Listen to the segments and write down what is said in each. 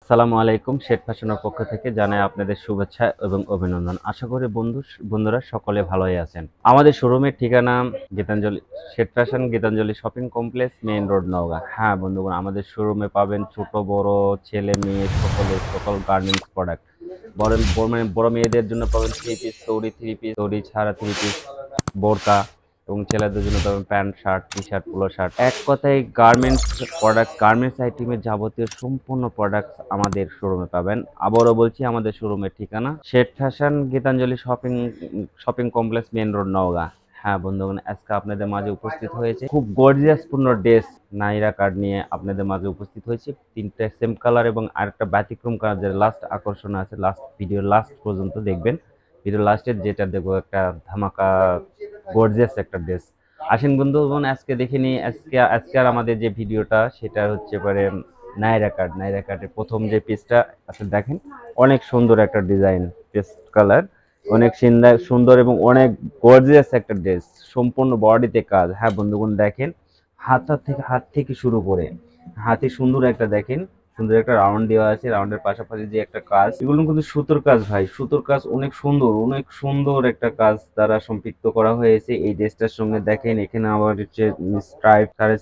আসসালামু আলাইকুম। শেঠ ফ্যাশনের পক্ষ থেকে জানাই আপনাদের শুভেচ্ছা এবং অভিনন্দন। আশা করি বন্ধুরা সকলে ভালোই আছেন। আমাদের শোরুমের ঠিকানা Gitanjali Seth fashion, Gitanjali shopping complex, main road, Naogaon. হ্যাঁ বন্ধুগণ, আমাদের শোরুমে পাবেন ছোট বড় ছেলে মেয়ে সকল গার্মেন্টস প্রোডাক্ট। বড় মেয়েদের জন্য পাবেন থ্রি পিস তৈরি ছাড়া থ্রি পিস, বোরকা, এবং ছেলেদের জন্য পাবেন pant shirt, T shirt, polo shirt. এক কথায় গার্মেন্টস আইটেমের যাবতীয় সম্পূর্ণ প্রোডাক্ট আমাদের শোরুমে পাবেন। আবারও বলছি, আমাদের শোরুমের ঠিকানা Seth fashion, Gitanjali shopping complex, main road, Naogaon. হ্যাঁ বন্ধুগণ, আজকে আপনাদের মাঝে উপস্থিত হয়েছে খুব গর্জিয়াস পূর্ণ ড্রেস নাইরা কার্ড নিয়ে আপনাদের মাঝে উপস্থিত হয়েছে। তিনটা সেম কালার এবং আরেকটা ব্যতিক্রম কালার, যে লাস্ট আকর্ষণ আছে, ভিডিওর লাস্ট পর্যন্ত দেখবেন। ভিডিও লাস্টের যেটা দেখবো একটা ধামাকা গর্জিয়াস একটা ড্রেস। আসেন বন্ধুগণ, আজকে দেখে নিই আজকের আমাদের যে ভিডিওটা সেটা হচ্ছে পারে নাইরা কার্ডের প্রথম যে পিসটা আছে দেখেন, অনেক সুন্দর একটা ডিজাইন, পেস্ট কালার, অনেক সুন্দর এবং অনেক গর্জিয়াস একটা ড্রেস, সম্পূর্ণ বডিতে কাজ। হ্যাঁ বন্ধুগণ দেখেন, হাত থেকে শুরু করে হাতে সুন্দর একটা দেখেন, সুন্দর একটা রাউন্ড দেওয়া আছে। রাউন্ডের পাশাপাশি যে একটা কাজ, এগুলো কিন্তু সুতোর কাজ ভাই, সুতোর কাজ অনেক সুন্দর একটা কাজ দ্বারা সম্পৃক্ত করা হয়েছে এই ড্রেসটার সঙ্গে। দেখেন এখানে আবার হচ্ছে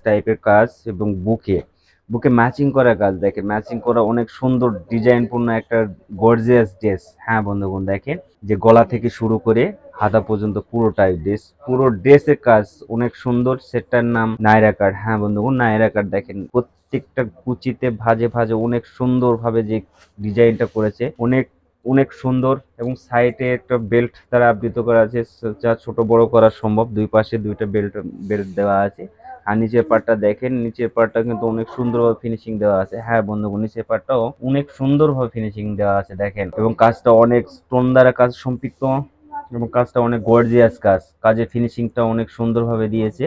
টাইপের কাজ এবং বুকে ম্যাচিং করা কাজ। দেখেন ম্যাচিং করা অনেক সুন্দর ডিজাইন পূর্ণ একটা গর্জিয়াস ড্রেস। হ্যাঁ বন্ধুগণ দেখেন, যে গলা থেকে শুরু করে হাতা পর্যন্ত পুরোটাই ড্রেস, পুরো ড্রেসের কাজ অনেক সুন্দর। সেটার নাম নাইরা কাট। হ্যাঁ বন্ধুগণ, নাইরা কাট দেখেন প্রত্যেকটা কুচিতে ভাজে অনেক সুন্দর ভাবে যে ডিজাইনটা করেছে, অনেক সুন্দর। এবং সাইডে একটা বেল্ট দ্বারা আবৃত করা আছে, যা ছোট বড় করা সম্ভব। দুই পাশে দুইটা বেল্ট দেওয়া আছে। আর নিচের পার্টটা দেখেন, নিচের পার্টটা কিন্তু অনেক সুন্দরভাবে ফিনিশিং দেওয়া আছে। হ্যাঁ বন্ধুগণ, নিচের পার্টটাও অনেক সুন্দরভাবে ফিনিশিং দেওয়া আছে দেখেন, এবং কাজটা অনেক স্টোন দ্বারা কাজ সম্পৃক্ত, এবং কাজটা অনেক গর্জিয়াস কাজ। কাজের ফিনিশিংটা অনেক সুন্দরভাবে দিয়েছে,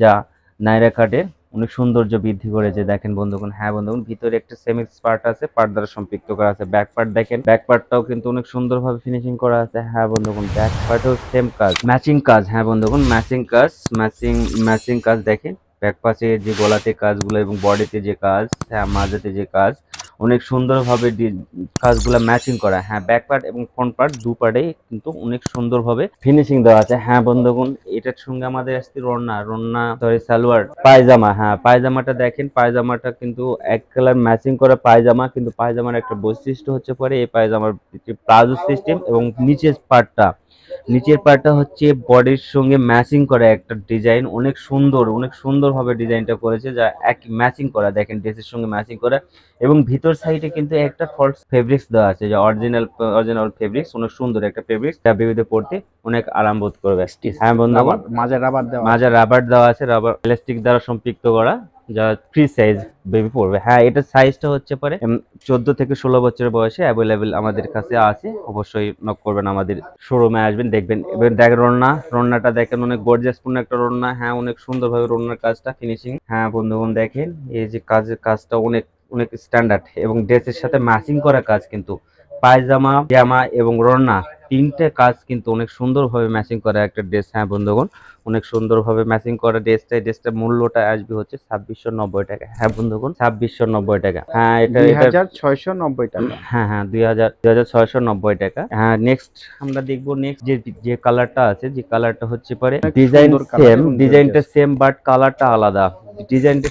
যা নাইরা কাটের অনেক সৌন্দর্য বৃদ্ধি করেছে দেখেন বন্ধুগণ। হ্যাঁ বন্ধুগণ, ভিতরে একটা সেমিক্স পার্ট আছে, পার্ট দ্বারা সম্পৃক্ত করা আছে। ব্যাক পার্ট দেখেন, ব্যাক পার্টটাও কিন্তু অনেক সুন্দরভাবে ফিনিশিং করা আছে। হ্যাঁ বন্ধুগণ, ব্যাক পার্টেও সেম কাজ, ম্যাচিং কাজ। হ্যাঁ বন্ধুগণ, ম্যাচিং কাজ দেখেন। ব্যাক পাশে যে গলাতে কাজগুলো এবং বডিতে যে কাজ, হ্যাঁ মাঝেতে যে কাজ, অনেক সুন্দরভাবে কাজগুলো ম্যাচিং করা। হ্যাঁ ব্যাক পার্ট এবং ফ্রন্ট পার্ট দু পার্টেই কিন্তু অনেক সুন্দরভাবে ফিনিশিং দেওয়া আছে। হ্যাঁ বন্ধুগণ, এটার সঙ্গে আমাদের আসছে সালোয়ার পায়জামা। হ্যাঁ পায়জামাটা দেখেন, পায়জামাটা কিন্তু এক কালার ম্যাচিং করা পায়জামা, কিন্তু পায়জামার একটা বৈশিষ্ট্য হচ্ছে পরে এই পায়জামার প্লাজো সিস্টেম, এবং নিচের পার্টটা হচ্ছে বডির সঙ্গে ম্যাচিং করা একটা ডিজাইন, অনেক সুন্দরভাবে ডিজাইনটা করেছে, যা এক ম্যাচিং করা দেখেন, ড্রেসের সঙ্গে ম্যাচিং করা। এবং ভিতর সাইডে কিন্তু একটা ফলস ফেব্রিক্স দেওয়া আছে, যে অরিজিনাল ফেব্রিক্স, অনেক সুন্দর একটা ফেব্রিক্স, যা বেবিতে পড়তে অনেক আরাম বোধ করবে। হ্যাঁ বন্ধু, মাঝে রাবার দেওয়া আছে, রাবার ইলাস্টিক দ্বারা সম্পৃক্ত করা, যা ফ্রি সাইজ বেবি পড়বে। হ্যাঁ এটার সাইজটা হচ্ছে পরে 14 থেকে 16 বছরের বয়সে অ্যাভেলেবেল আমাদের কাছে আছে। অবশ্যই নক করবেন, আমাদের শোরুমে আসবেন, দেখবেন। এবার দেখেন রন্নাটা দেখেন, অনেক গর্জিয়াস পূর্ণ একটা রন্না। হ্যাঁ অনেক সুন্দরভাবে রন্নার কাজটা ফিনিশিং। হ্যাঁ বন্ধুগণ দেখেন, এই যে কাজটা অনেক স্ট্যান্ডার্ড, এবং ড্রেসের সাথে ম্যাচিং করা কাজ কিন্তু জামা এবং রন্না তিনটে কাজ কিন্তু অনেক সুন্দরভাবে ম্যাচিং করা একটা ড্রেস। হ্যাঁ বন্ধুগণ, অনেক সুন্দরভাবে ম্যাচিং করা ড্রেসটার মূল্যটা আসবে হচ্ছে 2690 টাকা। হ্যাঁ বন্ধুগণ, 2690 টাকা। হ্যাঁ এটা 2690 টাকা। হ্যাঁ 2690 টাকা। হ্যাঁ নেক্সট আমরা দেখবো, নেক্সট যে কালারটা আছে, যে কালারটা হচ্ছে পরে ডিজাইনটা সেম বাট কালারটা আলাদা। ডিজাইনটা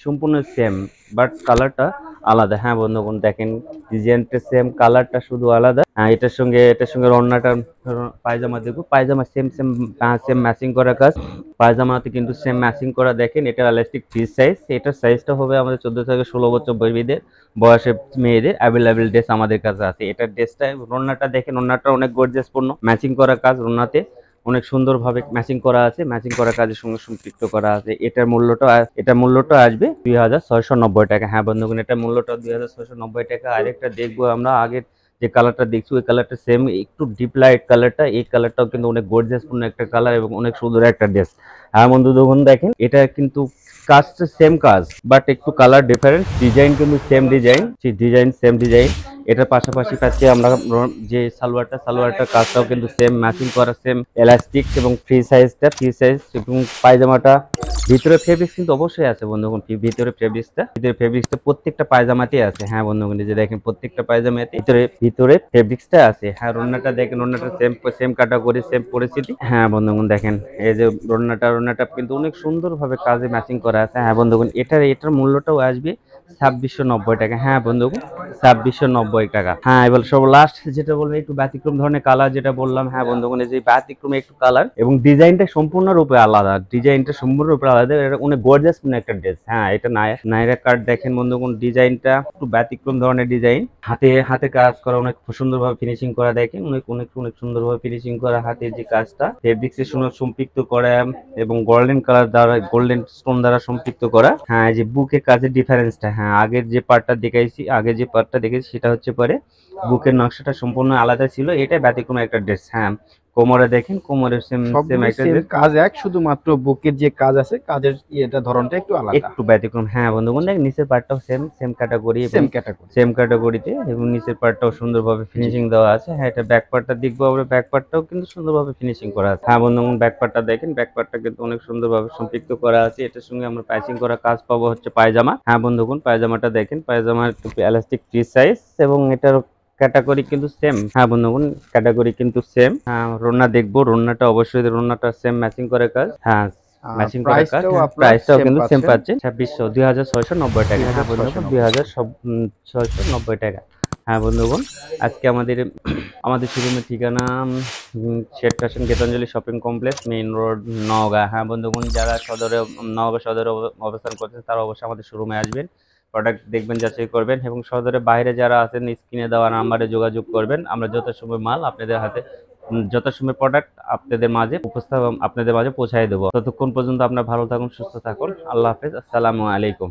সম্পূর্ণ সেম বাট কালারটা আলাদা। হ্যাঁ বন্ধুগণ দেখেন, ডিজাইনটা সেম, কালারটা শুধু আলাদা। এটার সঙ্গে রন্নাটা পায়জামা দেখবো, পায়জামা সেম ম্যাচিং করা কাজ, পায়জামাতে কিন্তু সেম ম্যাচিং করা। দেখেন এটা ইলাস্টিক ফ্রি সাইজ, এটার সাইজটা হবে আমাদের 14 থেকে 16 বছর বয়সের মেয়েদের অ্যাভেলেবেল ড্রেস আমাদের কাছে আছে। এটার ড্রেসটা রন্নাটা দেখেন, রন্নাটা অনেক গর্জিয়াস পূর্ণ, ম্যাচিং করা কাজ, রন্নাতে অনেক সুন্দরভাবে ম্যাচিং করা আছে, ম্যাচিং করা কাজের সঙ্গে সম্পৃক্ত করা আছে। এটার মূল্যটা আসবে 2690 টাকা। হ্যাঁ বন্ধুগণ, এটার মূল্যটা 2690 টাকা। আরেকটা দেখবো আমরা, আগের যে কালারটা দেখছি ওই কালারটা সেম, একটু ডিপ লাইট কালারটা, এই কালারটাও কিন্তু অনেক গর্জিয়াস পূর্ণ একটা কালার এবং অনেক সুন্দর একটা ড্রেস। হ্যাঁ বন্ধুগণ দেখেন, এটা কিন্তু কাজটা সেম কাজ বাট একটু কালার ডিফারেন্স, ডিজাইন কিন্তু সেম ডিজাইন। এটার পাশাপাশি পাচ্ছি আমরা যে সালোয়ারটা কাজটাও কিন্তু সেম ম্যাচিং করা, সেম এলাস্টিক এবং ফ্রি সাইজ এবং ভিতরে ফেব্রিক্স কিন্তু অবশ্যই আছে বন্ধুগণ, ভিতরে ফেব্রিক্সটা প্রত্যেকটা পায়জামাতেই আছে। হ্যাঁ বন্ধুগণ, এই যে দেখেন প্রত্যেকটা পায়জামাতে ভিতরে ফেব্রিক্সটা আছে। হ্যাঁ ওড়নাটা দেখেন, ওড়নাটা সেম কাটাগরি, সেম পরিস্থিতি। হ্যাঁ বন্ধুগণ দেখেন, এই যে ওড়নাটা কিন্তু অনেক সুন্দরভাবে কাজে ম্যাচিং করা আছে। হ্যাঁ বন্ধুগণ, এটার মূল্যটাও আসবে 2690 টাকা। হ্যাঁ বন্ধুগণ, 2690 টাকা। হ্যাঁ এবার সব লাস্ট যেটা বলবো, একটু ব্যতিক্রম ধরনের কালার যেটা বললাম। হ্যাঁ বন্ধুগণ, এই যে ব্যতিক্রমে একটু কালার এবং ডিজাইনটা সম্পূর্ণরূপে আলাদা, এটা অনেক গর্জিয়াস একটা ড্রেস। হ্যাঁ এটা নায়রা কাট দেখেন বন্ধুগণ, ডিজাইনটা একটু ব্যতিক্রম ধরনের ডিজাইন, হাতে কাজ করা, অনেক সুন্দরভাবে ফিনিশিং করা। দেখেন অনেক অনেক অনেক সুন্দরভাবে ফিনিশিং করা, হাতের যে কাজটা ফেব্রিক্সের সঙ্গে সম্পৃক্ত করা এবং গোল্ডেন কালার দ্বারা, গোল্ডেন স্টোন দ্বারা সম্পৃক্ত করা। হ্যাঁ যে বুকের কাজের ডিফারেন্সটা, হ্যাঁ আগের যে পার্টটা দেখেছি সেটা হচ্ছে পরে বুকের নকশাটা সম্পূর্ণ আলাদা ছিল, এটা ব্যতিক্রম একটা ড্রেস। হ্যাঁ কোমরে দেখেন, কোমরের সেম একটা সেম কাজ এক, শুধুমাত্র বুকের যে কাজ আছে কাজের এটা ধরনটা একটু আলাদা, একটু ব্যতিক্রম। হ্যাঁ বন্ধুগণ দেখেন, নিচের পার্টটাও সেম ক্যাটাগরি, সেম ক্যাটাগরিতে এবং নিচের পার্টটাও সুন্দরভাবে ফিনিশিং দেওয়া আছে। হ্যাঁ এটা ব্যাক পার্টটা দেখবো আমরা, ব্যাক পার্টটাও কিন্তু সুন্দরভাবে ফিনিশিং করা আছে। হ্যাঁ বন্ধুগণ ব্যাক পার্টটা দেখেন, ব্যাক পার্টটা কিন্তু অনেক সুন্দরভাবে সম্পৃক্ত করা আছে। এটার সঙ্গে আমরা প্যাচিং করা কাজ পাবো হচ্ছে পায়জামা। হ্যাঁ বন্ধুগণ পায়জামাটা দেখেন, পায়জামার এলাস্টিক ফ্রি সাইজ এবং এটার ক্যাটাগরি কিন্তু সেম। হ্যাঁ বন্ধুগণ ক্যাটাগরি কিন্তু সেম। হ্যাঁ রোনা দেখবো, রোনাটা অবশ্যই, রোনাটা সেম ম্যাচিং করে কাজ। হ্যাঁ ম্যাচিং করা কাজ। প্রাইসটাও কিন্তু সেম পাচ্ছে, 2690 টাকা। হ্যাঁ বন্ধুগণ 2690 টাকা। হ্যাঁ বন্ধুগণ আজকে আমাদের শোরুমের ঠিকানা Seth fashion Gitanjali shopping complex, main road, Naogaon. হ্যাঁ বন্ধুগণ যারা নওগাঁ সদরে অবস্থান করছেন তারা অবশ্যই আমাদের শোরুমে আসবেন, প্রোডাক্ট দেখবেন, যাচাই করবেন এবং সদরের বাইরে যারা আছেন স্ক্রিনে দেওয়া নাম্বারে যোগাযোগ করবেন। আমরা যথাসময় মাল আপনাদের হাতে, যথাসময় প্রোডাক্ট আপনাদের মাঝে পৌঁছায় দেবো। ততক্ষণ পর্যন্ত আপনারা ভালো থাকুন, সুস্থ থাকুন। আল্লাহ হাফেজ, আসসালামু আলাইকুম।